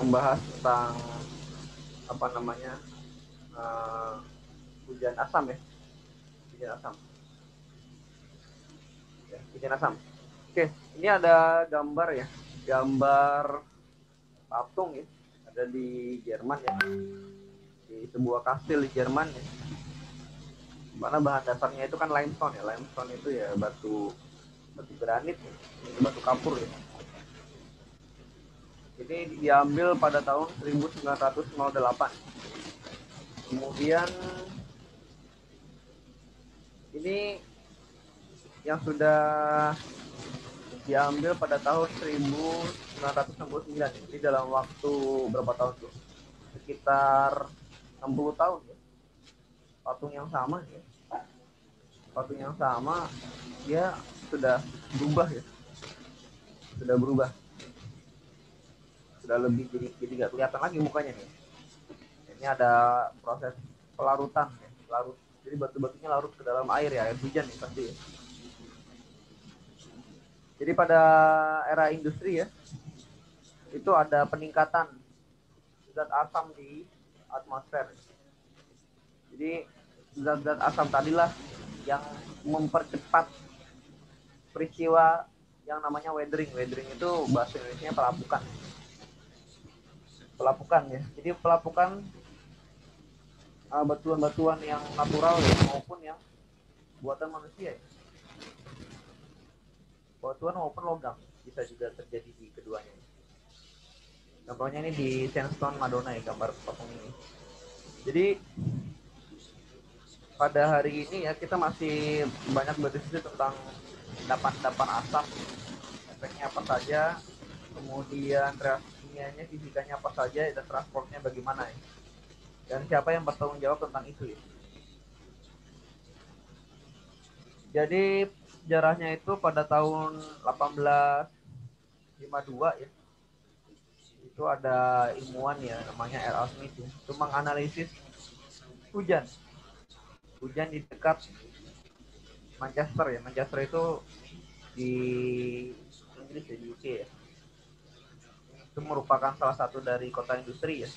membahas tentang apa namanya hujan asam ya, hujan asam. Ya, hujan asam. Oke, ini ada gambar ya, gambar patung ya, ada di Jerman ya, di sebuah kastil di Jerman ya. Mana bahan dasarnya itu kan limestone ya, limestone itu ya batu granit ya, batu kapur ya. Ini diambil pada tahun 1908. Kemudian ini yang sudah diambil pada tahun 1969. Jadi dalam waktu berapa tahun tuh? Sekitar 60 tahun ya. Patung yang sama ya. Patung yang sama dia sudah berubah ya. Sudah berubah. Sudah lebih jadi nggak kelihatan lagi mukanya nih. Ini ada proses pelarutan ya. Larut. Jadi batu-batunya larut ke dalam air ya, air hujan nih pasti ya. Jadi pada era industri ya, itu ada peningkatan zat asam di atmosfer. Jadi zat-zat asam tadilah yang mempercepat peristiwa yang namanya weathering. Weathering itu bahasa Indonesia pelapukan. Pelapukan ya. Jadi pelapukan batuan-batuan yang natural ya, maupun yang buatan manusia ya. Batuan maupun logam bisa juga terjadi di keduanya. Contohnya ini di sandstone Madonna ya, gambar patung ini. Jadi pada hari ini ya kita masih banyak berdiskusi tentang endapan asam, efeknya apa saja, kemudian reaksi kimianya, fisikanya apa saja, dan transportnya bagaimana ya. Dan siapa yang bertanggung jawab tentang itu ya. Jadi sejarahnya itu pada tahun 1852 ya. Itu ada ilmuwan ya namanya R.A. Smith ya. Itu menganalisis hujan di dekat Manchester ya. Manchester itu di Inggris ya, di UK ya. Itu merupakan salah satu dari kota industri ya.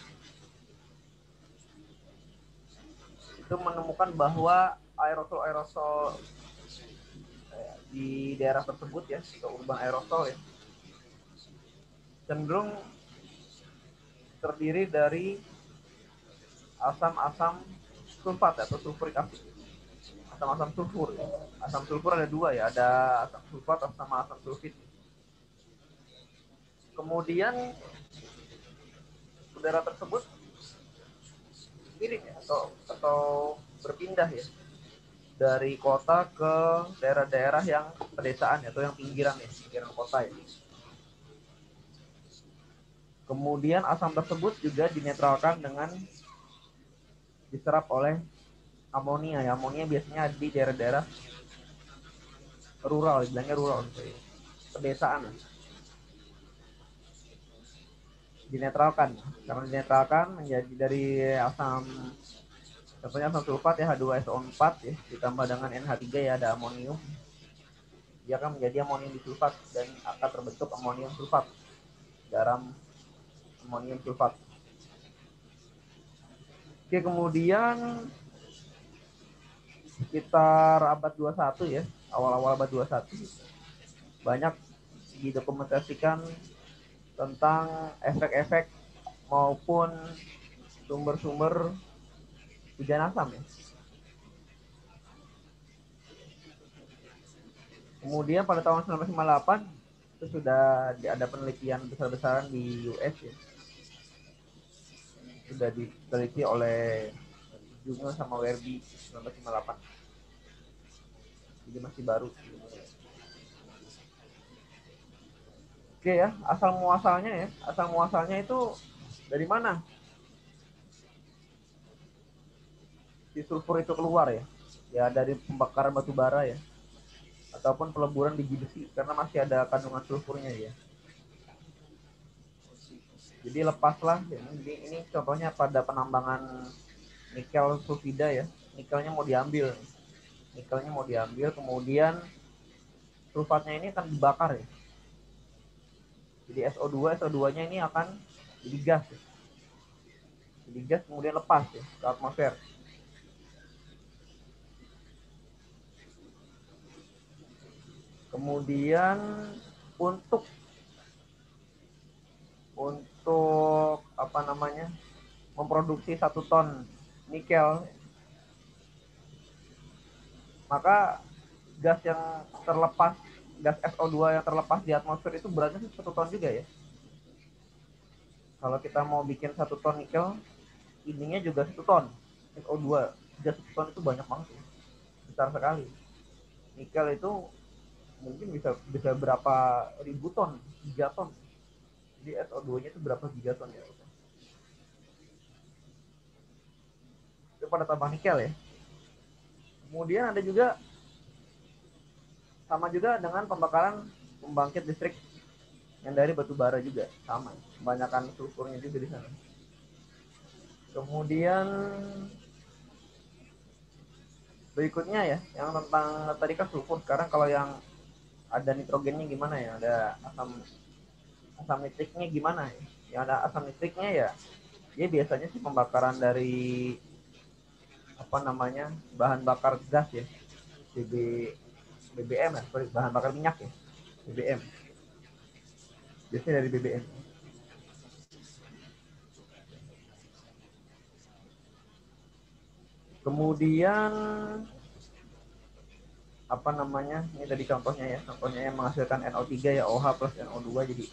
Itu menemukan bahwa aerosol di daerah tersebut ya, atau urban aerosol ya, cenderung terdiri dari asam-asam sulfat atau sulfurik acid. Asam-asam sulfur. Asam sulfur ada dua ya, ada asam sulfat sama asam sulfit. Kemudian udara tersebut miring ya, atau berpindah ya dari kota ke daerah-daerah yang pedesaan ya, atau yang pinggiran ya, pinggiran kota ya. Kemudian asam tersebut juga dinetralkan dengan diserap oleh amonia ya. Amonia biasanya di daerah-daerah rural, bilangnya rural, pedesaan. Dinetralkan, karena dinetralkan menjadi dari asam, contohnya asam sulfat ya, H2SO4 ya, ditambah dengan NH3 ya, ada amonium, dia akan menjadi amonium disulfat dan akan terbentuk amonium sulfat, garam amonium sulfat. Oke, kemudian sekitar abad 21 ya, awal-awal abad 21 banyak didokumentasikan tentang efek-efek maupun sumber-sumber hujan asam ya. Kemudian pada tahun 1958 itu sudah ada penelitian besar-besaran di US ya. Sudah diteliti oleh Junge sama Werby 1958. Jadi masih baru. Oke ya, asal muasalnya itu dari mana si sulfur itu keluar ya? Ya dari pembakaran batu bara ya, ataupun peleburan biji besi, karena masih ada kandungan sulfurnya ya. Jadi lepaslah ya, ini contohnya pada penambangan nikel sulfida ya, nikelnya mau diambil, kemudian sulfatnya ini akan dibakar ya. Jadi SO2 nya ini akan jadi gas ya. Jadi gas kemudian lepas ya ke atmosfer. Kemudian untuk apa namanya, memproduksi 1 ton nikel, maka gas yang terlepas, gas SO2 yang terlepas di atmosfer itu beratnya 1 ton juga ya. Kalau kita mau bikin 1 ton nikel, ininya juga 1 ton SO2. Gas 1 ton itu banyak banget ya. Besar sekali. Nikel itu mungkin bisa berapa ribu ton, gigaton. Jadi SO2-nya itu berapa gigaton ya. Itu pada tambang nikel ya. Kemudian ada juga, sama juga dengan pembakaran pembangkit listrik yang dari batu bara juga, sama kebanyakan sulfurnya juga di sana. Kemudian berikutnya ya, yang tentang tadi kan sulfur, sekarang kalau yang ada nitrogennya gimana ya, ada asam nitriknya gimana ya. Yang ada asam nitriknya ya, dia biasanya sih pembakaran dari apa namanya, bahan bakar gas ya, BB, BBM ya, bahan bakar minyak ya, BBM, biasanya dari BBM. Kemudian apa namanya, ini tadi contohnya ya, contohnya yang menghasilkan NO3 ya, OH plus NO2 jadi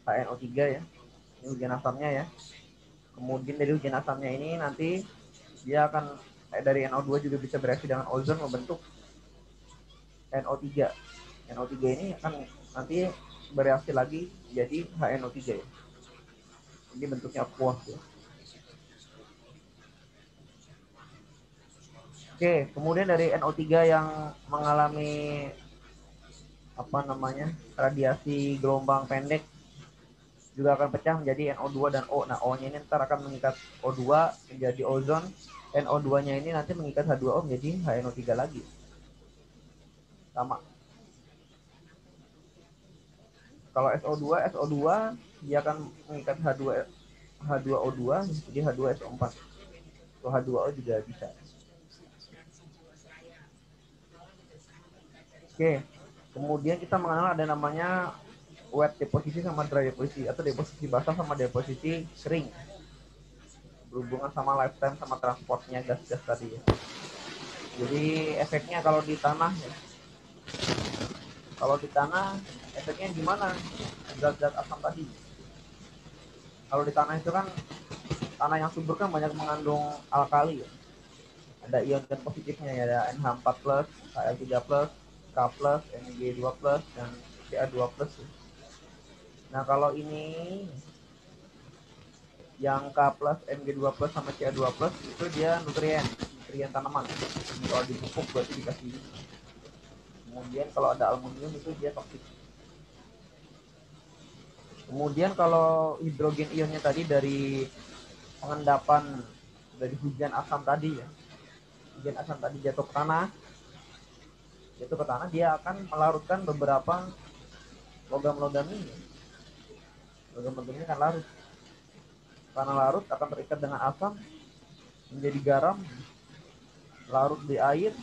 HNO3 ya, ini hujan asamnya ya. Kemudian dari hujan asamnya ini nanti dia akan dari NO2 juga bisa bereaksi dengan ozon membentuk NO3. NO3 ini akan nanti bereaksi lagi jadi HNO3 ya. Ini bentuknya aqueous ya. Oke, kemudian dari NO3 yang mengalami apa namanya, radiasi gelombang pendek juga akan pecah menjadi NO2 dan O. Nah, O-nya ini ntar akan mengikat O2 menjadi ozon, NO2-nya ini nanti mengikat H2O menjadi HNO3 lagi. Sama. Kalau SO2 dia akan mengikat H2O2 jadi H2SO4. Kalau H2O juga bisa. Oke. Kemudian kita mengenal ada namanya wet deposisi sama dry deposisi, atau deposisi basah sama deposisi kering, berhubungan sama lifetime sama transportnya gas-gas tadi ya. Jadi efeknya kalau di tanah ya, kalau di tanah efeknya gimana, zat-zat asam tadi. Kalau di tanah itu kan, tanah yang subur kan banyak mengandung alkali ya. Ada ion positifnya ya, ada NH4+, Cl3+, K+, Mg2+, dan Ca2+. Nah kalau ini yang K+, Mg2+, sama Ca2+, itu dia nutrien tanaman. Kalau dipupuk berarti dikasih. Kemudian kalau ada aluminium itu dia toksik. Kemudian kalau hidrogen ionnya tadi dari pengendapan dari hujan asam tadi ya, hujan asam tadi jatuh ke tanah, dia akan melarutkan beberapa logam-logam ini. Logam-logam ini akan larut. Karena larut akan terikat dengan asam menjadi garam, larut di air,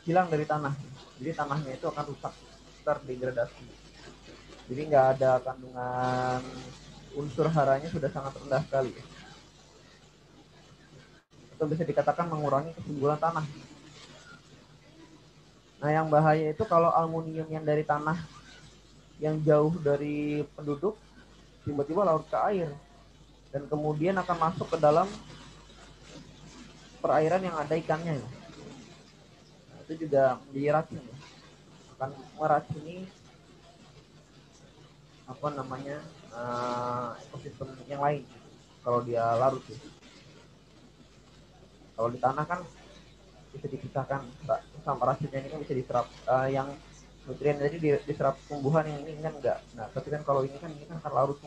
hilang dari tanah. Jadi tanahnya itu akan rusak, terdegradasi. Jadi nggak ada kandungan unsur haranya, sudah sangat rendah sekali. Atau bisa dikatakan mengurangi kesuburan tanah. Nah yang bahaya itu kalau aluminium yang dari tanah yang jauh dari penduduk tiba-tiba larut ke air dan kemudian akan masuk ke dalam perairan yang ada ikannya. Nah, itu juga menjadi racun, akan meracuni apa namanya, ekosistem yang lain kalau dia larut ya. Kalau di tanah kan bisa dipisahkan, sama racunnya ini kan bisa diserap, yang nutrien tadi diserap tumbuhan, yang ini kan enggak. Nah tapi kan kalau ini kan akan larut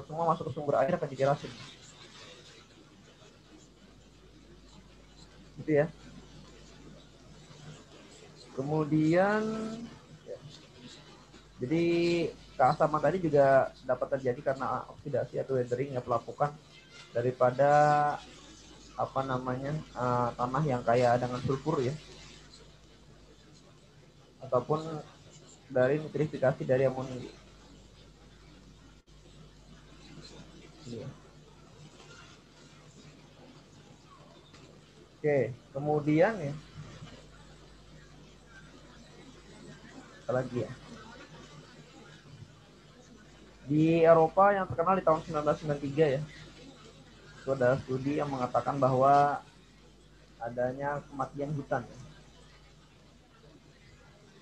semua masuk ke sumber air, akan jadi racun gitu ya. Kemudian ya, jadi keasaman tadi juga dapat terjadi karena oksidasi atau weathering ya, pelapukan daripada apa namanya tanah yang kaya dengan sulfur ya, ataupun dari nitrifikasi dari amonia. Ya. Oke, kemudian ya, apa lagi ya? Di Eropa yang terkenal di tahun 1993 ya, itu ada studi yang mengatakan bahwa adanya kematian hutan.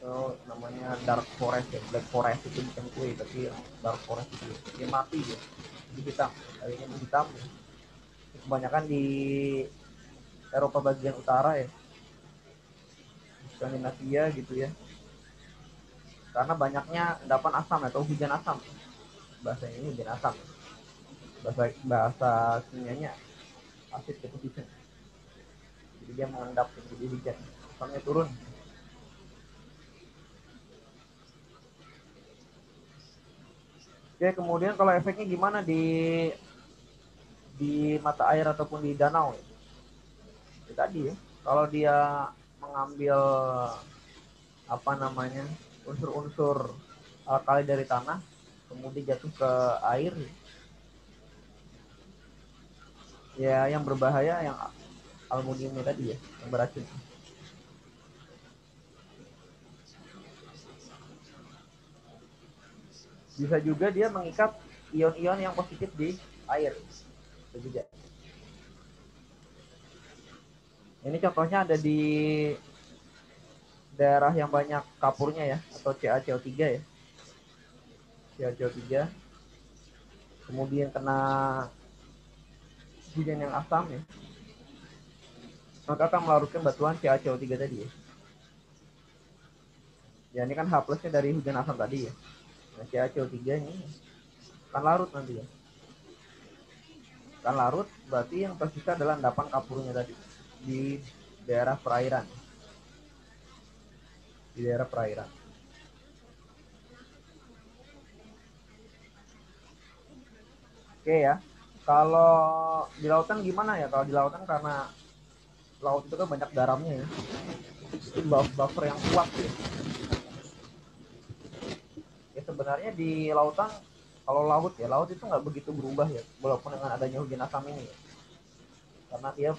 So, namanya dark forest ya, black forest itu bukan kue tapi dark forest itu dia mati ya, di hitam, kayaknya hitam ya. Kebanyakan di Eropa bagian utara ya, Skandinavia gitu ya, karena banyaknya endapan asam atau hujan asam, bahasa ini hujan asam, bahasa kimianya acid deposition, jadi dia mengendap jadi hujan asamnya turun. Oke, kemudian kalau efeknya gimana di mata air ataupun di danau ya? Itu tadi ya, kalau dia mengambil apa namanya unsur-unsur alkali dari tanah kemudian jatuh ke air ya, yang berbahaya yang aluminiumnya tadi ya, yang beracun. Bisa juga dia mengikat ion-ion yang positif di air. Itu juga. Ini contohnya ada di daerah yang banyak kapurnya ya, atau CaCO3 ya. CaCO3 kemudian kena hujan yang asam ya, maka akan melarutkan batuan CaCO3 tadi ya. Ya ini kan H plusnya dari hujan asam tadi ya. Nah, CaCO3 ini akan larut nanti ya. Akan larut, berarti yang tersisa adalah endapan kapurnya tadi di daerah perairan. Di daerah perairan. Oke ya. Kalau di lautan gimana ya? Kalau di lautan karena laut itu kan banyak garamnya ya. Itu buffer yang kuat ya. Ya sebenarnya di lautan, kalau laut ya, laut itu nggak begitu berubah ya, walaupun dengan adanya hujan asam ini ya. Karena dia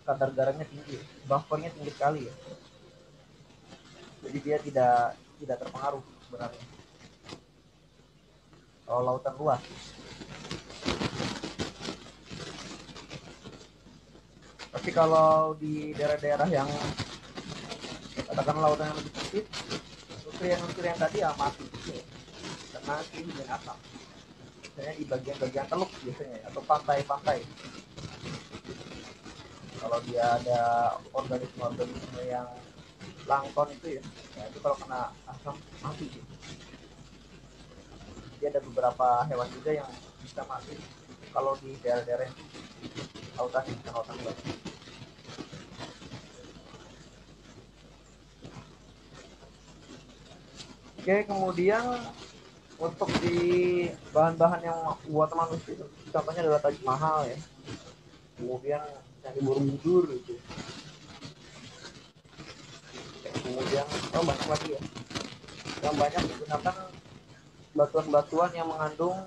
kadar garamnya tinggi, buffernya tinggi sekali ya. Jadi dia tidak terpengaruh sebenarnya. Kalau lautan luas. Tapi kalau di daerah-daerah yang katakan lautan yang lebih sempit, nutrien-nutrien tadi ya mati ya, karena ini hujan asam. Misalnya di bagian-bagian teluk biasanya atau pantai-pantai. Kalau dia ada organisme-organisme yang plankton itu ya, ya itu kalau kena asam mati gitu. Jadi ada beberapa hewan juga yang bisa mati kalau di daerah-daerah yang lautan yang lautan luas. Oke, kemudian untuk di bahan-bahan yang buat manusia itu contohnya adalah Taj Mahal ya, kemudian yang di Borobudur gitu, kemudian banyak lagi ya, yang banyak digunakan batuan-batuan yang mengandung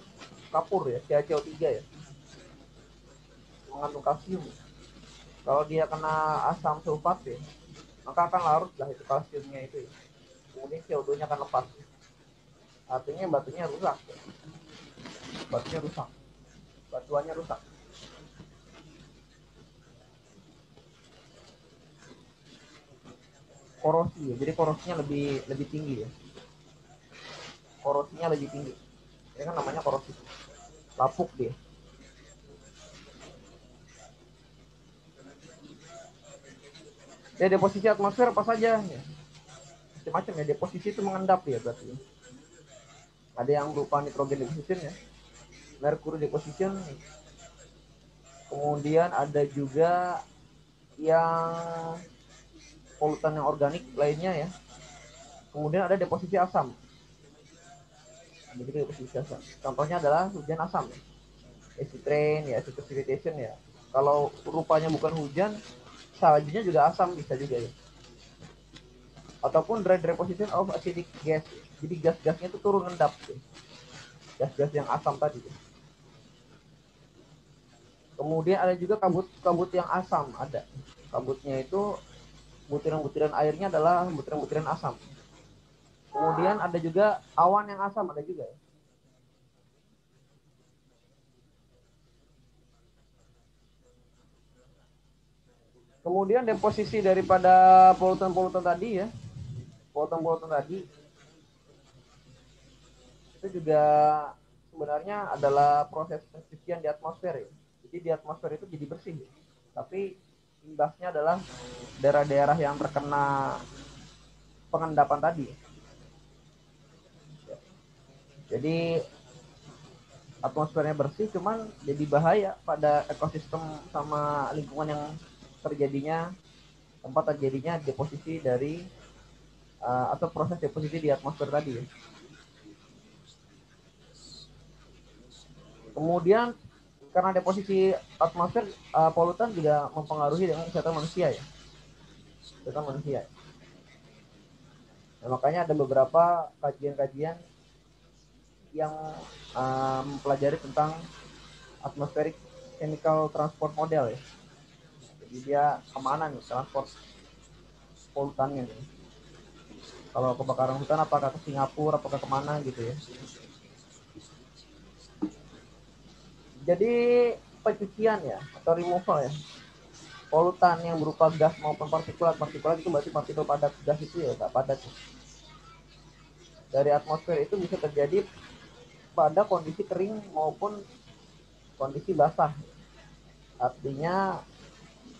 kapur ya, CaCO3 ya, mengandung kalsium. Kalau dia kena asam sulfat ya, maka akan larut lah itu kalsiumnya itu ya. Kemudian CO2-nya akan lepas, artinya batunya rusak ya. Batunya rusak, batuannya rusak. Korosi ya, jadi korosinya lebih lebih tinggi ya, korosinya lebih tinggi, ini kan namanya korosi, lapuk dia. Ya deposisi atmosfer apa saja ya, macam-macam ya, deposisi itu mengendap ya, berarti ada yang berupa nitrogen deposition ya, mercury deposition, kemudian ada juga yang polutan yang organik lainnya ya, kemudian ada deposisi asam. begitu precipitation. Contohnya adalah hujan asam, acid rain ya, acid precipitation ya. Kalau rupanya bukan hujan, saljunya juga asam bisa juga ya. Ataupun dry deposition of acidic gas, jadi gas-gasnya itu turun endap ya. Gas-gas yang asam tadi ya. Kemudian ada juga kabut-kabut yang asam, ada kabutnya itu butiran-butiran airnya adalah butiran-butiran asam. Kemudian ada juga awan yang asam, ada juga ya. Kemudian deposisi daripada polutan-polutan tadi ya, polutan-polutan tadi itu juga sebenarnya adalah proses pencucian di atmosfer ya. Jadi di atmosfer itu jadi bersih ya. Tapi imbasnya adalah daerah-daerah yang terkena pengendapan tadi. Jadi atmosfernya bersih, cuman jadi bahaya pada ekosistem sama lingkungan yang terjadinya tempat terjadinya deposisi dari atau proses deposisi di atmosfer tadi ya. Kemudian karena deposisi atmosfer polutan juga mempengaruhi dengan kesehatan manusia ya. Kesehatan manusia. Nah, makanya ada beberapa kajian-kajian yang mempelajari tentang atmospheric chemical transport model ya. Jadi dia kemana nih transport polutannya nih. Kalau kebakaran hutan apakah ke Singapura, apakah kemana gitu ya. Jadi pencucian ya atau removal ya polutan yang berupa gas maupun partikulat itu berarti partikel padat, gas itu ya nggak padat ya. Dari atmosfer itu bisa terjadi pada kondisi kering maupun kondisi basah, artinya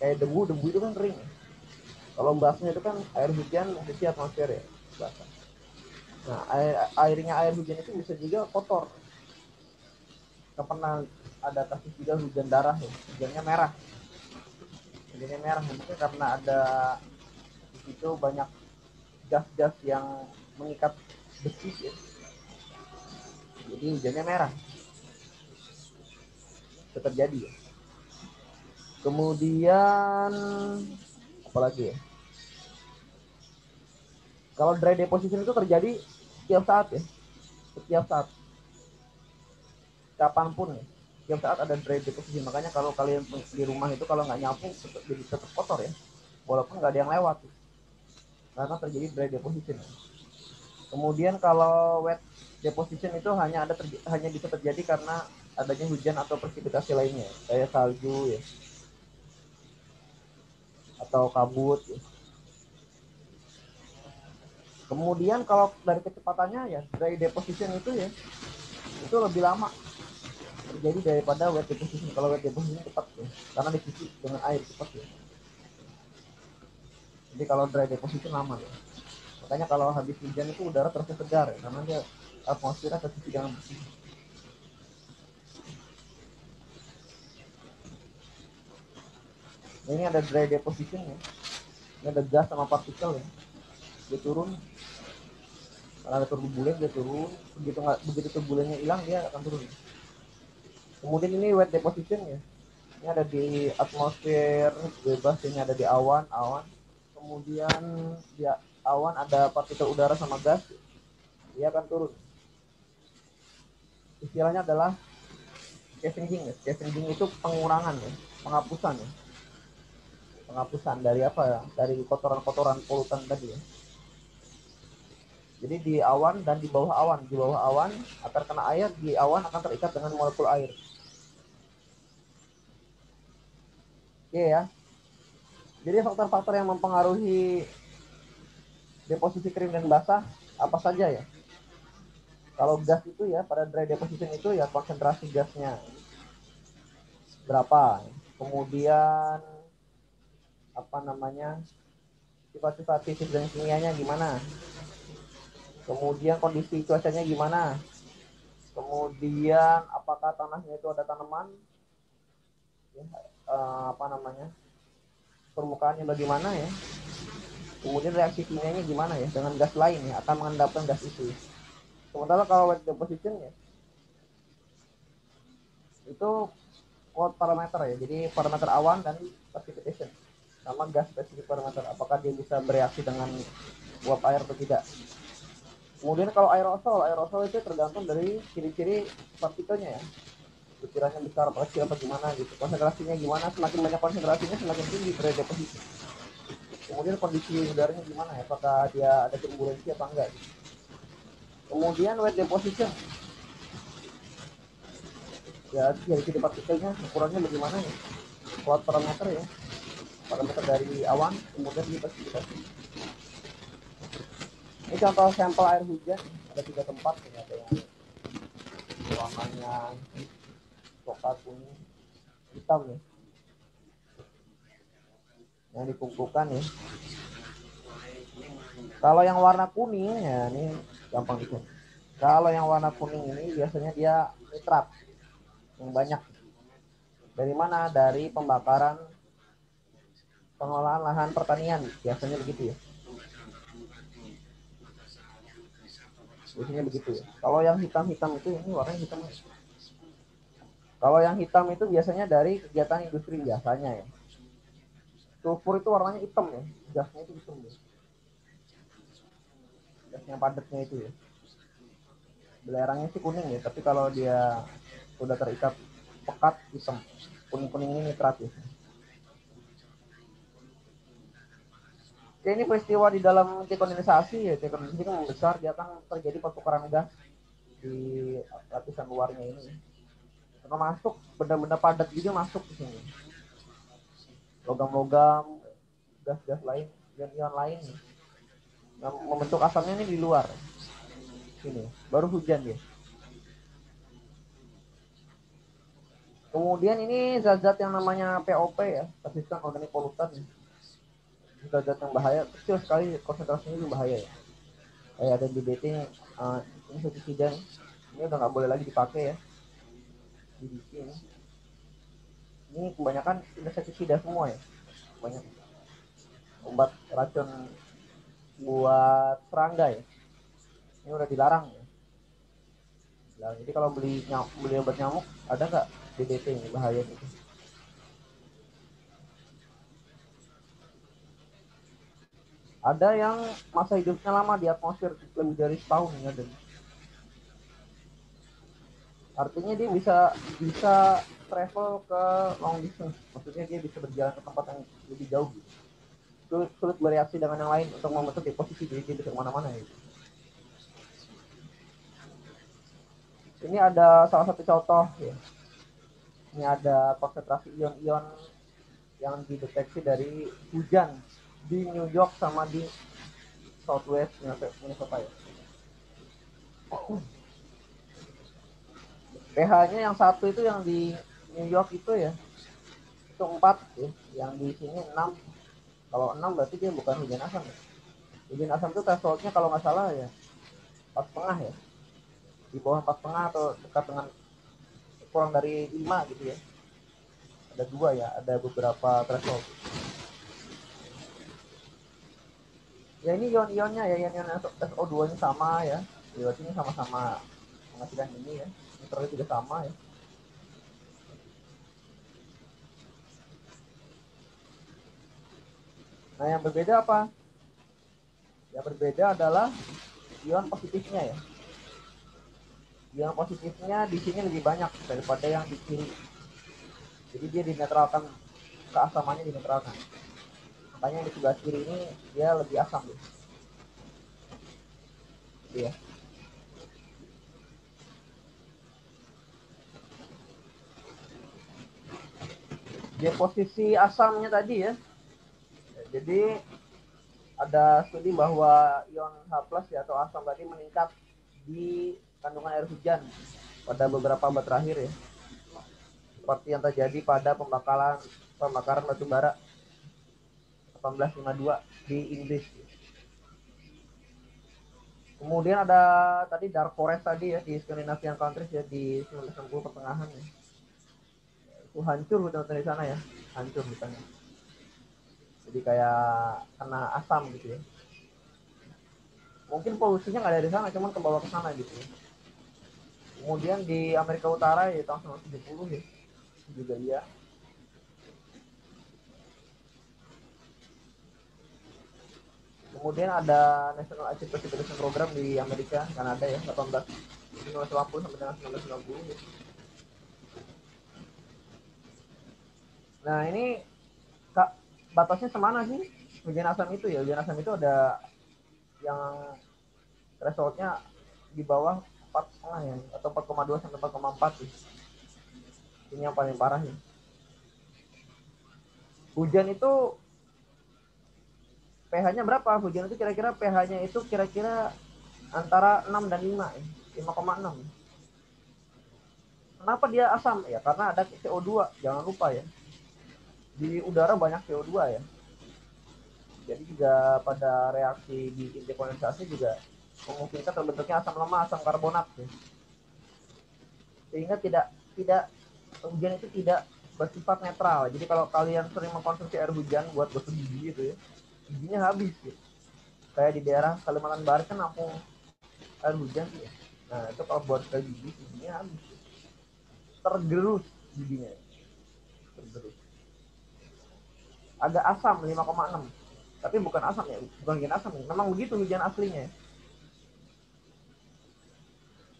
kayak debu itu kan kering, kalau basahnya itu kan air hujan mengisi atmosfer ya basah. Nah air hujan itu bisa juga kotor. Kita pernah ada kasus juga hujan darah ya, hujannya merah mungkin karena ada di situ banyak gas-gas yang mengikat besi ya. Jadi hujannya merah itu terjadi ya. Kemudian apalagi ya, kalau dry deposition itu terjadi setiap saat ya, setiap saat kapanpun ya, setiap saat ada dry deposition. Makanya kalau kalian di rumah itu kalau nggak nyapu jadi tetap kotor ya, walaupun nggak ada yang lewat karena terjadi dry deposition. Kemudian kalau wet deposition itu hanya bisa terjadi karena adanya hujan atau presipitasi lainnya kayak salju ya atau kabut ya. Kemudian kalau dari kecepatannya ya dry deposition itu ya itu lebih lama terjadi daripada wet deposition. Kalau wet deposition cepat ya karena dicuci dengan air cepat ya. Jadi kalau dry deposition lama ya. Makanya kalau habis hujan itu udara terasa segar ya, karena dia atmosfernya tercuci dengan bersih. Nah, ini ada dry deposition ya. Ini ada gas sama partikel ya. Dia turun, kalau ada turbulen dia turun, begitu turbulennya hilang dia akan turun. Kemudian ini wet deposition ya. Ini ada di atmosfer bebas, ini ada di awan. Kemudian di awan ada partikel udara sama gas, dia akan turun. Istilahnya adalah scavenging ya. Scavenging itu pengurangan ya, penghapusan ya. Penghapusan dari apa ya? Dari kotoran-kotoran polutan tadi ya. Jadi di awan dan di bawah awan akan kena air, di awan akan terikat dengan molekul air. Oke ya. Jadi faktor-faktor yang mempengaruhi deposisi kering dan basah apa saja ya? Kalau gas itu ya pada dry deposition itu ya konsentrasi gasnya berapa. Kemudian apa namanya? Sifat-sifat fisik dan kimianya gimana? Kemudian kondisi cuacanya gimana? Kemudian apakah tanahnya itu ada tanaman? Ya, apa namanya? Permukaannya bagaimana ya? Kemudian reaksi kimianya gimana ya dengan gas lain ya akan mengendapkan gas itu. Sementara kalau wet deposition ya itu quote parameter ya, jadi parameter awan dan precipitation sama gas specific parameter, apakah dia bisa bereaksi dengan uap air atau tidak. Kemudian kalau aerosol itu tergantung dari ciri-ciri partikelnya ya, butirannya besar apa kecil apa gimana gitu, konsentrasinya gimana, semakin banyak konsentrasinya semakin tinggi dry deposition. Kemudian kondisi udaranya gimana ya, apakah dia ada turbulensi apa enggak gitu. Kemudian wet deposition ya, ciri-ciri partikelnya ukurannya bagaimana ya, cloud parameter ya, parameter dari awan, kemudian di precipitation. Ini contoh sampel air hujan, ada 3 tempat ya, ada yang warnanya coklat, kuning, hitam ya, yang dikumpulkan ya. Kalau yang warna kuning ya ini gampang dikit. Kalau yang warna kuning ini biasanya dia nitrat yang banyak. Dari mana? Dari pembakaran pengelolaan lahan pertanian, biasanya begitu ya. Biasanya begitu ya. Kalau yang hitam-hitam itu, ini warnanya hitam. Kalau yang hitam itu biasanya dari kegiatan industri biasanya ya. Sulfur itu warnanya hitam ya, gasnya itu hitam ya. Gasnya padatnya itu ya. Belerangnya sih kuning ya, tapi kalau dia sudah terikat pekat hitam. Kuning-kuning ini nitrat ya. Ya, ini peristiwa di dalam dekondensasi ya, dekondensasi kan membesar, dia akan terjadi pertukaran gas di lapisan luarnya ini. Karena masuk benda-benda padat juga masuk ke sini. Logam-logam, gas-gas lain, ion-ion lain yang membentuk asamnya ini di luar. Sini, baru hujan dia. Kemudian ini zat-zat yang namanya POP ya, persistent organic pollutant. Zat-zat yang bahaya, kecil sekali konsentrasinya itu bahaya ya. Kayak ada DDT, insektisida ini udah nggak boleh lagi dipakai ya. DDT ini kebanyakan insektisida semua ya, banyak obat racun buat serangga ya, ini udah dilarang ya. Jadi kalau beli obat nyamuk ada nggak DDT ini, bahaya gitu. Ada yang masa hidupnya lama di atmosfer lebih dari setahun ya, dan artinya dia bisa travel ke long distance, maksudnya dia bisa berjalan ke tempat yang lebih jauh gitu. Sulit bereaksi dengan yang lain untuk membentuk deposisi, jadi dia bisa kemana-mana gitu. Ini ada salah satu contoh ya. Ini ada konsentrasi ion-ion yang dideteksi dari hujan di New York sama di Southwest Minnesota ya. pH-nya yang satu itu yang di New York itu ya, itu 4 ya, yang di sini 6. Kalau 6 berarti dia bukan hujan asam ya. Hujan asam itu thresholdnya kalau nggak salah ya 4,5 ya, di bawah 4,5 atau dekat dengan kurang dari 5 gitu ya. Ada 2 ya, ada beberapa threshold. Ya ini ion-ionnya ya, ion-ion SO2 ini sama ya, berarti ini sama-sama menghasilkan ini ya, nitrat juga sama ya. Nah yang berbeda apa? Yang berbeda adalah ion positifnya ya. Ion positifnya di sini lebih banyak daripada yang di kiri. Jadi dia dinetralkan, keasamannya dinetralkan. Makanya yang di sebelah kiri ini dia lebih asam ya. Iya. Deposisi asamnya tadi ya. Jadi ada studi bahwa ion H+ ya, atau asam tadi meningkat di kandungan air hujan pada beberapa abad terakhir ya. Seperti yang terjadi pada pembakaran batu bara 1852 di Inggris. Kemudian ada tadi dark forest tadi ya, di Scandinavian countries ya, di 1960 pertengahan ya. Itu hancur hutan-hutan di sana ya, hancur hutannya. Jadi kayak kena asam gitu ya. Mungkin polusinya nggak dari sana, cuman ke bawah ke sana gitu. Kemudian di Amerika Utara ya tahun 1970 ya juga dia. Kemudian ada National Acid Precipitation Program di Amerika, Kanada ya, 1980 sampai dengan 1990 ya. Nah ini Kak, batasnya semana sih hujan asam itu ya? Hujan asam itu ada yang thresholdnya di bawah 4,5 ya, atau 4,2 sampai 4,4 sih. Ini yang paling parah ya. Hujan itu pH-nya berapa? Hujan itu kira-kira pH-nya itu kira-kira antara 6 dan 5 ya. 5,6. Kenapa dia asam? Ya karena ada CO2, jangan lupa ya. Di udara banyak CO2 ya. Jadi juga pada reaksi di inti kondensasi juga memungkinkan terbentuknya asam lemak, asam karbonat ya. Sehingga tidak tidak hujan itu tidak bersifat netral. Jadi kalau kalian sering mengkonsumsi air hujan buat gosok gigi gitu ya, giginya habis gitu. Kayak di daerah Kalimantan Barat kan nampung air hujan ya. Nah itu kalau buat ke gigi giginya habis gitu. Tergerus giginya, tergerus. Agak asam 5,6, tapi bukan asam ya, bukan hujan asam ya. Memang begitu hujan aslinya.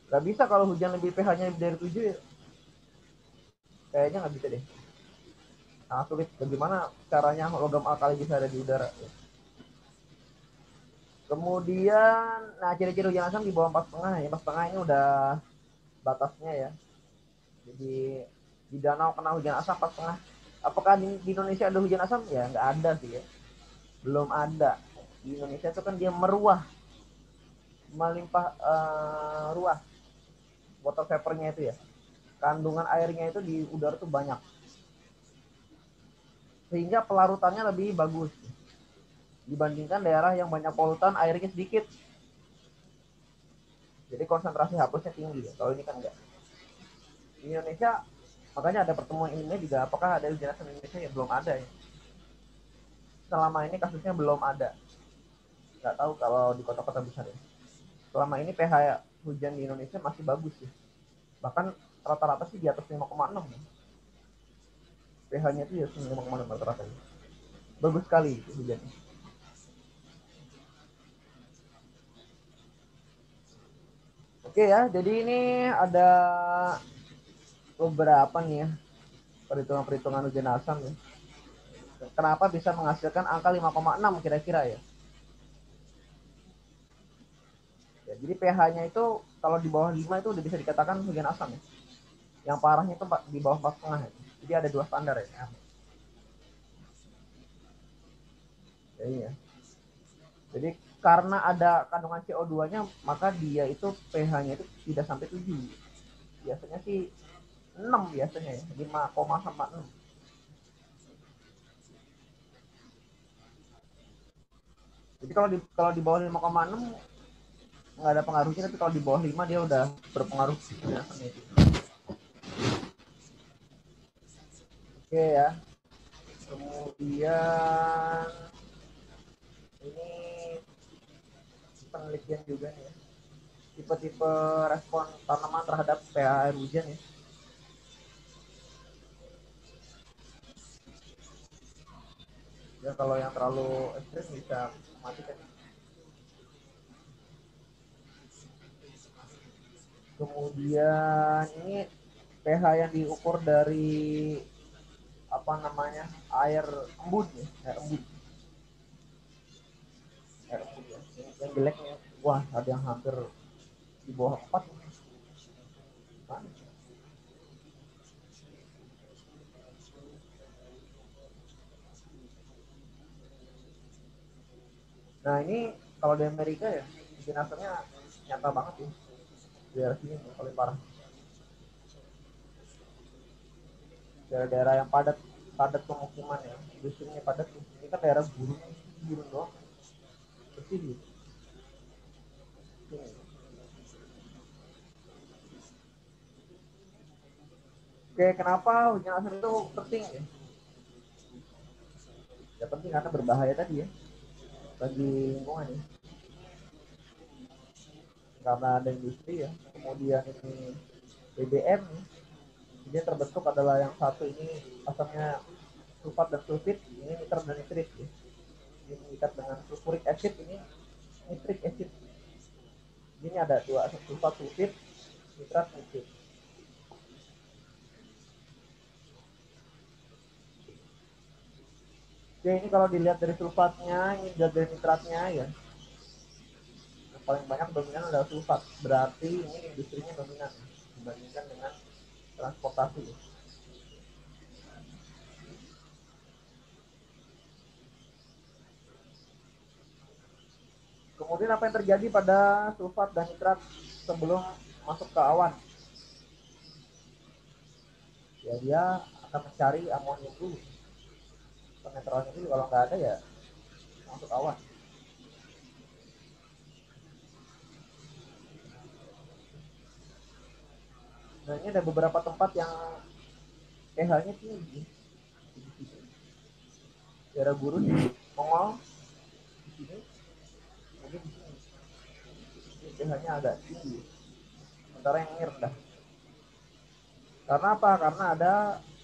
Gak bisa kalau hujan lebih pH-nya lebih dari 7 ya. Kayaknya nggak bisa deh. Sangat sulit. Bagaimana caranya logam alkali bisa ada di udara? Kemudian, nah ciri-ciri hujan asam di bawah 4,5 ya. 4,5 ini udah batasnya ya. Jadi di danau kena hujan asam 4,5. Apakah di Indonesia ada hujan asam? Ya nggak ada sih ya. Belum ada. Di Indonesia itu kan dia meruah, melimpah ruah. Water vapornya itu ya. Kandungan airnya itu di udara tuh banyak. Sehingga pelarutannya lebih bagus dibandingkan daerah yang banyak polutan airnya sedikit. Jadi konsentrasi hapusnya tinggi ya. Kalau ini kan enggak. Di Indonesia makanya ada pertemuan ilmiah juga, apakah ada hujan asam di Indonesia? Ya belum ada ya. Selama ini kasusnya belum ada. Nggak tahu kalau di kota-kota besar ya. Selama ini pH hujan di Indonesia masih bagus ya. Bahkan rata-rata sih di atas 5,6 ya. pH-nya itu ya 5,6 rata-rata. Bagus sekali hujannya. Oke ya, jadi ini ada beberapa nih ya perhitungan-perhitungan hujan asam ya. Kenapa bisa menghasilkan angka 5,6 kira-kira ya? Ya, jadi pH-nya itu kalau di bawah 5 itu udah bisa dikatakan hujan asam ya. Yang parahnya itu di bawah 4,5 ya. Jadi ada dua standar ya. Jadi ya. Jadi karena ada kandungan CO2-nya, maka dia itu pH-nya itu tidak sampai 7. Biasanya sih 6 biasanya ya, 5,6. Jadi kalau di bawah 5,6 nggak ada pengaruhnya, tapi kalau di bawah 5 dia udah berpengaruh. Ya, oke ya. Kemudian ini penelitian juga nih ya. Tipe-tipe respon tanaman terhadap pH air hujan ya. Ya kalau yang terlalu ekstrim bisa mati kan. Kemudian ini pH yang diukur dari apa namanya air embun ya, air embun, air embun ya. Yang jeleknya, wah ada yang hampir di bawah 4. Nah ini kalau di Amerika ya jenazahnya nyata banget ya, di daerah sini yang paling parah, daerah-daerah yang padat padat pemukiman ya, industrinya padat. Ini kan daerah gurun, gurun doang, bersih gitu. Oke, kenapa hujan asam itu penting ya? Ya penting karena berbahaya tadi ya bagi lingkungan ya. karena ada industri ya. Kemudian ini BBM, jadi terbentuk adalah yang satu ini asamnya sulfat dan sulfit, ini nitrat dan nitrit ya. Ini mengikat dengan sulfuric acid, ini nitric acid. Ini ada dua asam sulfat sulfit, nitrat nitrit. Oke, ini kalau dilihat dari sulfatnya, ini dari nitratnya ya. Yang paling banyak dominan adalah sulfat. Berarti ini industrinya dominan dibandingkan dengan transportasi. Kemudian apa yang terjadi pada sulfat dan nitrat sebelum masuk ke awan? Ya dia akan mencari amonium dulu, penetralnya dulu. Kalau nggak ada ya masuk awan. Nah ini ada beberapa tempat yang pH-nya tinggi. Daerah gurun, Mongol, di sini, mungkin di sini. Ini pH-nya agak tinggi. Sementara yang ini rendah. Karena apa? Karena ada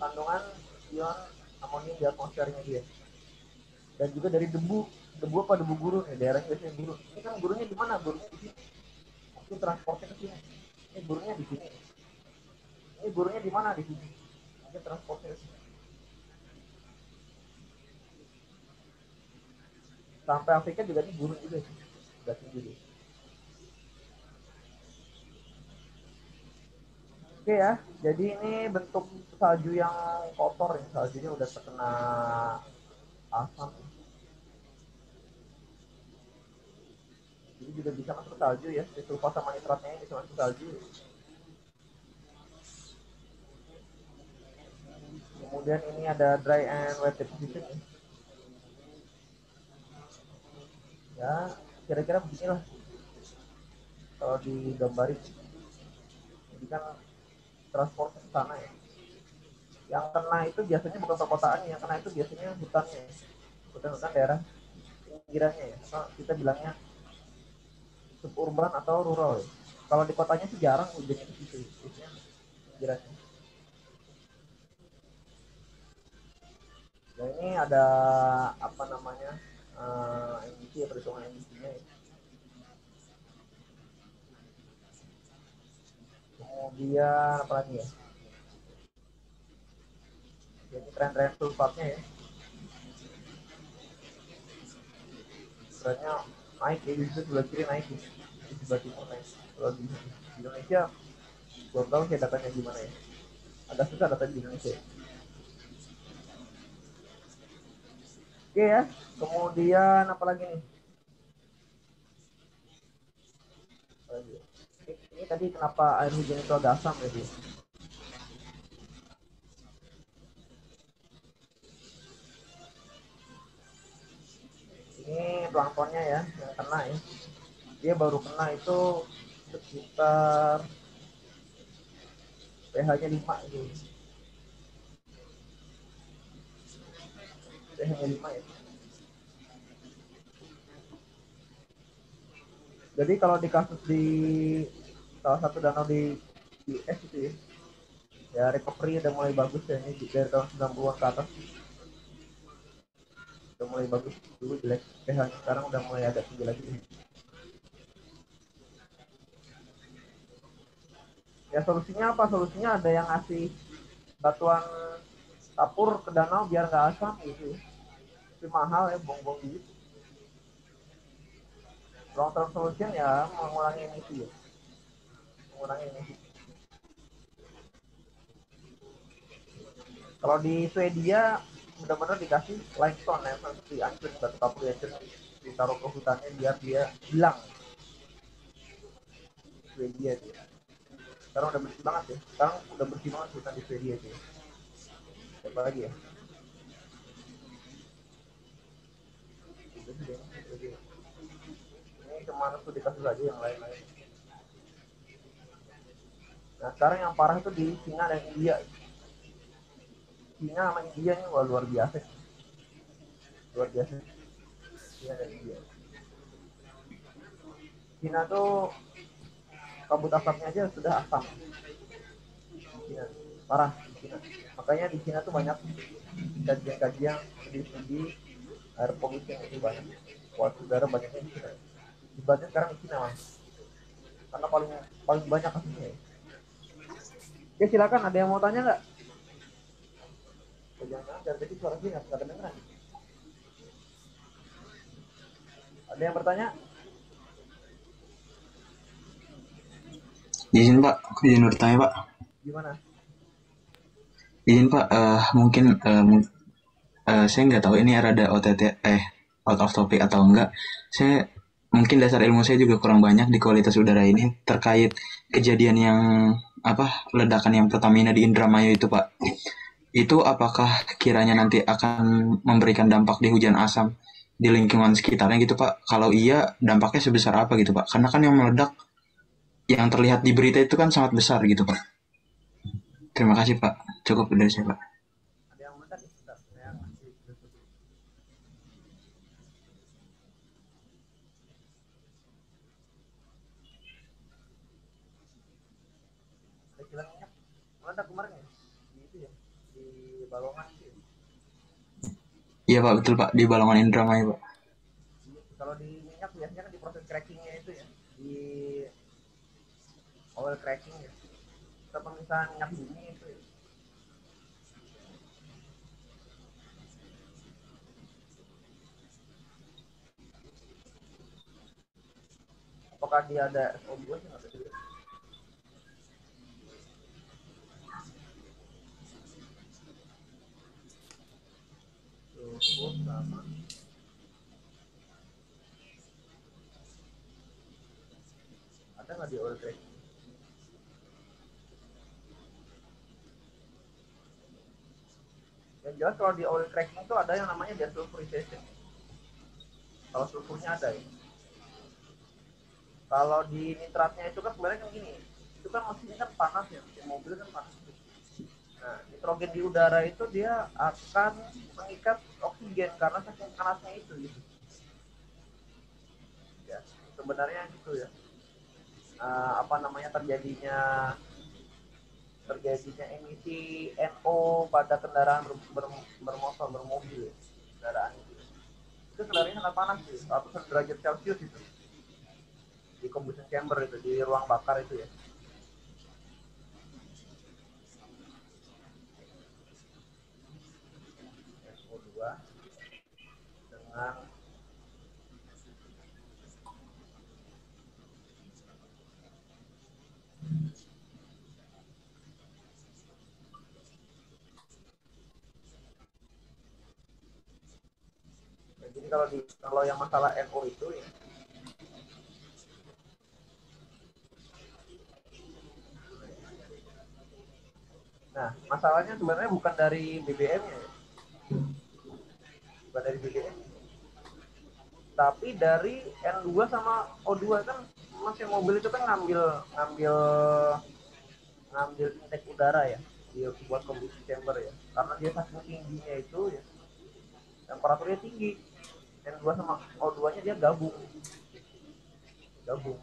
kandungan ion amonium di atmosfernya dia. Dan juga dari debu, debu apa debu gurun ya, daerahnya biasanya gurun. Ini kan gurunnya di mana? Gurunnya di sini. Mungkin transportnya ke sini. Ini gurunnya di sini. Ini gurunnya di mana? Di sini. Mungkin transportnya ke sini. Sampai Afrika juga ini gurun juga sih. Udah tinggi deh. Oke ya, jadi ini bentuk salju yang kotor ya, saljunya udah terkena asam. Jadi juga bisa masuk salju ya, sulfat sama nitratnya ini bisa masuk salju. Kemudian ini ada dry and wet deposition ya, kira-kira beginilah kalau digambarin. Jadi kan transport ke sana ya. Yang kena itu biasanya bukan perkotaan, yang kena itu biasanya hutannya, hutan-hutan daerah pinggirannya ya. Atau kita bilangnya suburban atau rural ya. Kalau di kotanya sih jarang hujannya ke situ, biasanya pinggirannya. Nah ini ada apa namanya emisi ya, perhitungan emisinya ya. Kemudian apa lagi ya? Jadi tren-tren sulfatnya ya. Trennya naik ya, di sebelah kiri naik ya. Di sebelah timur naik. Kalau di Indonesia belum tahu sih datanya gimana ya. Agak susah data di Indonesia. Oke ya. Kemudian apa lagi nih? Ini tadi kenapa air hujan itu agak asam ya dia? Ini planktonnya ya yang kena ya. Dia baru kena itu sekitar pH-nya 5 itu. pH-nya 5 ya. Jadi kalau di kasus di salah satu danau di US itu ya recovery udah mulai bagus ya, ini dari tahun 90-an ke atas udah mulai bagus. Dulu jelek pH, sekarang udah mulai agak tinggi lagi. Ya solusinya apa? Solusinya ada yang ngasih batuan kapur ke danau biar nggak asam gitu. Tapi mahal ya, bong-bong gitu. Long term solution ya mengurangi emisi ya, mengurangi emisi. Kalau di Swedia benar-benar dikasih limestone ya, seperti dihancurin batu kapur ya, ditaruh ke hutannya biar dia hilang. Swedia dia sekarang udah bersih banget ya, sekarang udah bersih banget hutan di Swedia dia. Siapa lagi ya? Ini kemana tuh dikasih lagi yang lain-lain. Nah sekarang yang parah itu di China dan India. China sama India ini wah, luar biasa, luar biasa. China dan India. China tuh kabut asapnya aja sudah asam di Cina, parah di Cina. Makanya di Cina tuh banyak kajian-kajian studi air pollution itu banyak, kualitas udara banyaknya di Cina. Dibatnya sekarang di Cina mas, karena paling paling banyak kasusnya ya. Oke silakan, ada yang mau tanya nggak? Jangan dari tadi suara sih nggak kedengeran. Ada yang bertanya? Izin Pak, aku izin bertanya Pak. Gimana? Izin Pak, mungkin saya nggak tahu ini rada OTT, out of topic atau enggak. Saya mungkin dasar ilmu saya juga kurang banyak di kualitas udara ini terkait kejadian yang apa ledakan yang Pertamina di Indramayu itu Pak. Itu apakah kiranya nanti akan memberikan dampak di hujan asam di lingkungan sekitarnya gitu Pak? Kalau iya, dampaknya sebesar apa gitu Pak? Karena kan yang meledak yang terlihat di berita itu kan sangat besar gitu Pak. Terima kasih Pak. Cukup dari saya Pak. Ada yang mendekat? Bentar, saya masih ada kilang minyak meledak kemarin ya di itu ya, di Balongan itu ya. Iya Pak, betul Pak. Di Balongan Indramayu Pak. Kalau di minyak biasanya kan di proses crackingnya itu ya, di oil cracking ya, atau pemisahan minyak bumi itu ya. Apakah dia ada SO2 sih nggak tahu. Sulfur sama ada nggak di oil cracking? Yang jelas kalau di oil cracking itu ada yang namanya desulfurization. Kalau sulfurnya ada ya. Kalau di nitratnya itu kan sebenarnya kan gini, itu kan mesinnya kan panas ya, mesin mobil kan panas. Nah, nitrogen di udara itu dia akan mengikat oksigen karena saking panasnya itu gitu. Ya, sebenarnya gitu ya. Apa namanya terjadinya emisi NO pada kendaraan bermotor bermobil ya, kendaraan itu sebenarnya sangat panas sih, ratusan derajat Celcius itu di combustion chamber itu di ruang bakar itu ya. SO2 dengan jadi kalau yang masalah NO itu ya. Nah, masalahnya sebenarnya bukan dari BBM-nya ya, bukan dari BBM, tapi dari N2 sama O2 kan mesin mobil itu kan ngambil ngambil ngambil intake udara ya di buat combustion chamber ya, karena dia saking tingginya itu ya, temperaturnya tinggi, N2 sama O2 nya dia gabung gabung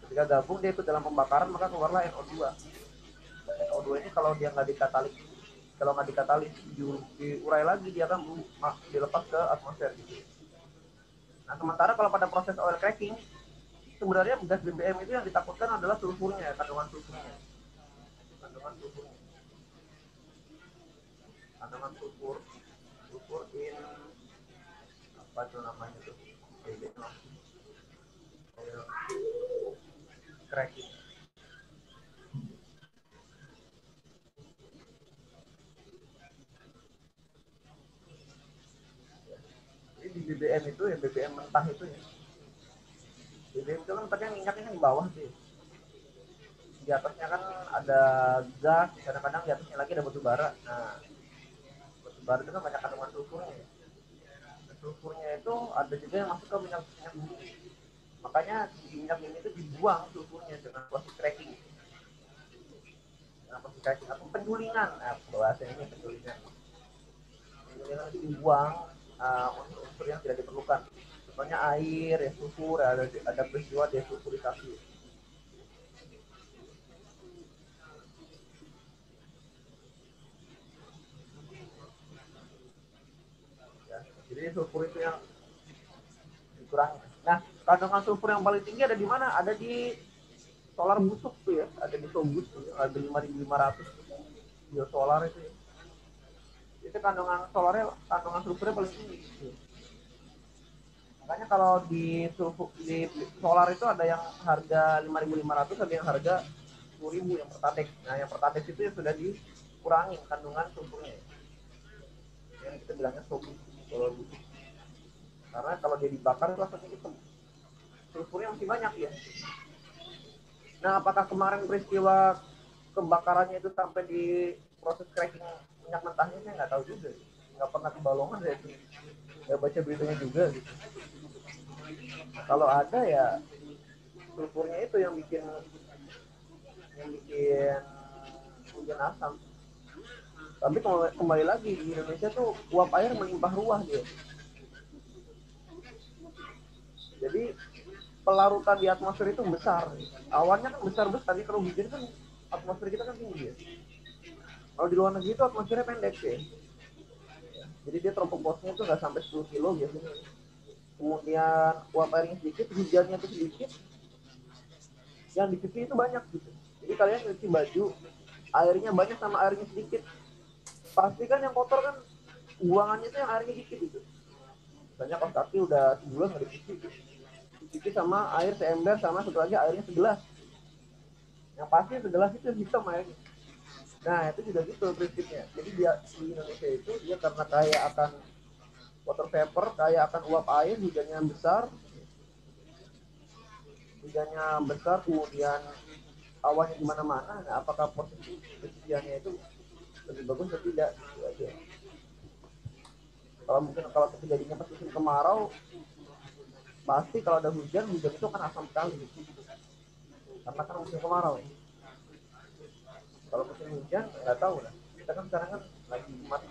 ketika gabung dia ikut dalam pembakaran maka keluarlah NO2. NO2 ini kalau dia nggak dikatalis, kalau nggak dikatalis diurai lagi dia akan dilepas ke atmosfer gitu. Nah sementara kalau pada proses oil cracking sebenarnya gas BBM itu yang ditakutkan adalah sulfurnya, kandungan sulfurnya, kandungan sulfurnya, kandungan sulfur, sulfur in apa itu namanya tuh, oil cracking. Jadi di BBM itu ya, BBM mentah itu ya, BBM itu kan pakai minyaknya kan di bawah sih, di atasnya kan ada gas, kadang-kadang di atasnya lagi ada batu bara. Nah batu bara itu kan banyak kandungan sulfurnya ya. Sulfurnya itu ada juga yang masuk ke minyak minyak bumi, makanya di minyak ini itu dibuang sulfurnya dengan proses cracking, dengan proses cracking atau penjulingan, nah bahasa ini penjulingan, penjulingan itu dibuang unsur-unsur yang tidak diperlukan, contohnya air ya, sulfur, ada peristiwa desulfurisasi. Jadi sulfur itu yang dikurangi. Nah, kandungan sulfur yang paling tinggi ada di mana? Ada di solar busuk tuh ya, ada di Sobus tuh, ya. Ada 5.500 biosolar itu ya. Itu kandungan sulfurnya paling tinggi. Ya. Makanya kalau di solar itu ada yang harga 5.500, ada yang harga 10.000 yang pertatek. Nah, yang pertatek itu ya sudah dikurangi kandungan sulfurnya. Yang kita bilangnya Sobus solar busuk. Karena kalau dia dibakar itu langsung hitam. Sulfurnya masih banyak ya. Nah, apakah kemarin peristiwa kebakarannya itu sampai di proses cracking minyak mentahnya, saya nggak tahu juga. Nggak pernah ke Balongan ya itu. Nggak baca beritanya juga gitu. Nah, kalau ada ya sulfurnya itu yang bikin hujan asam. Tapi kembali lagi di Indonesia tuh uap air melimpah ruah dia. Jadi pelarutan di atmosfer itu besar. Awannya kan besar-besar, kalau hujan kan atmosfer kita kan tinggi ya. Kalau di luar negeri itu atmosfernya pendek ya. Jadi dia tropoposnya itu nggak sampai 10 kilo biasanya. Kemudian uap airnya sedikit, hujannya itu sedikit, yang di pipi itu banyak gitu. Jadi kalian cuci baju, airnya banyak sama airnya sedikit. Pasti kan yang kotor kan buangannya itu yang airnya dikit gitu. Misalnya kaos kaki udah sebulan nggak dicuci, dicuci sama air seember sama satu lagi airnya segelas. Yang pasti segelas itu hitam airnya. Nah itu juga gitu prinsipnya. Jadi dia di Indonesia itu dia karena kaya akan water vapor, kaya akan uap air, hujannya besar, kemudian awannya di mana-mana. Nah, apakah posisi kesuciannya itu lebih bagus atau tidak? Itu aja. Kalau terjadinya pas musim kemarau, pasti kalau ada hujan itu akan asam sekali. Karena kan musim kemarau. Kalau musim hujan nggak tahu lah. Kita kan sekarang kan lagi kemarin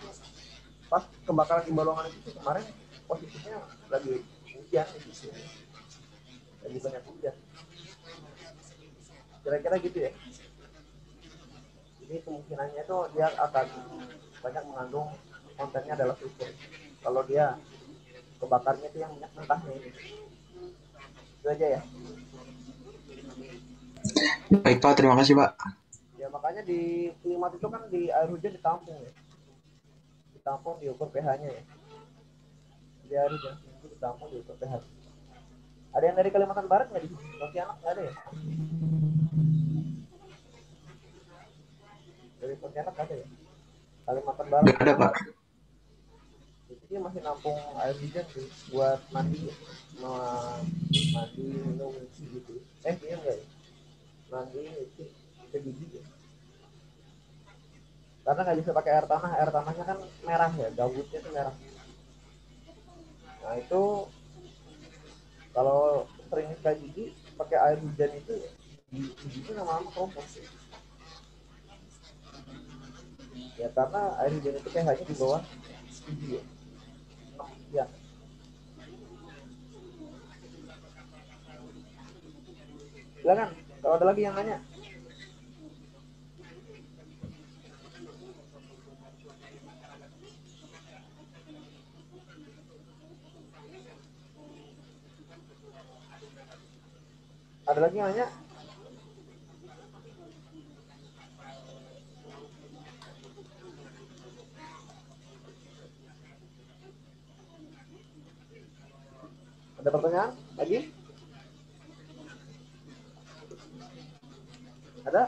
pas kebakaran di Balongan itu kemarin posisinya lagi hujan gitu. Lagi banyak hujan. Kira-kira gitu ya. Jadi kemungkinannya itu dia akan banyak mengandung kontennya adalah sulfur. Kalau dia kebakarnya itu yang minyak mentahnya ini. Itu aja ya. Baik Pak, terima kasih Pak. Ya makanya di klimat itu kan di air hujan ditampung ya. Ditampung diukur pH-nya ya. Di air hujan itu ditampung diukur pH. Ada yang dari Kalimantan Barat nggak di sini? Pontianak nggak ada ya? Dari Pontianak ada ya? Kalimantan Barat. Gak ada Pak. Jadi dia masih nampung air hujan sih buat mandi ya. Mandi minum gitu. Dia enggak ya? Mandi itu gigi ya. Karena nggak bisa pakai air tanahnya kan merah ya, gabutnya itu merah. Nah itu kalau sering sikat gigi pakai air hujan itu gigi itu lama-lama kompos ya. Ya karena air hujan itu pH-nya di bawah 7 ya, 6 sekian. Silakan kalau ada lagi yang nanya. Ada lagi yang nanya? Ada pertanyaan lagi? Ada?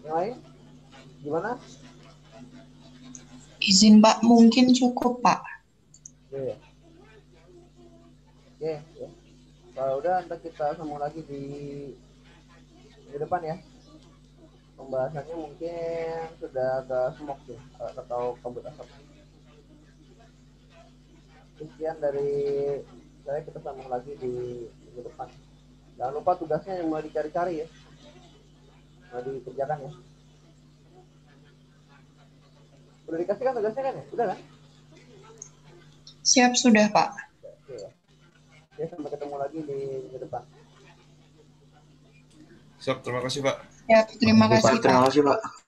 Yang lain? Gimana? Izin Pak, mungkin cukup Pak. Oke. Oke. Kalau udah nanti kita sambung lagi di depan ya. Pembahasannya mungkin sudah agak smoke ya, atau kabut asap. Sekian dari saya, kita sambung lagi di minggu depan. Jangan lupa tugasnya yang mulai dicari-cari ya, mulai dikerjakan ya. Udah dikasih kan tugasnya kan ya? Udah kan? Siap sudah Pak. Oke ya. Oke, sampai ketemu lagi di minggu depan. Siap, terima kasih Pak. Siap, terima kasih Pak, terima Pak. kasih Pak.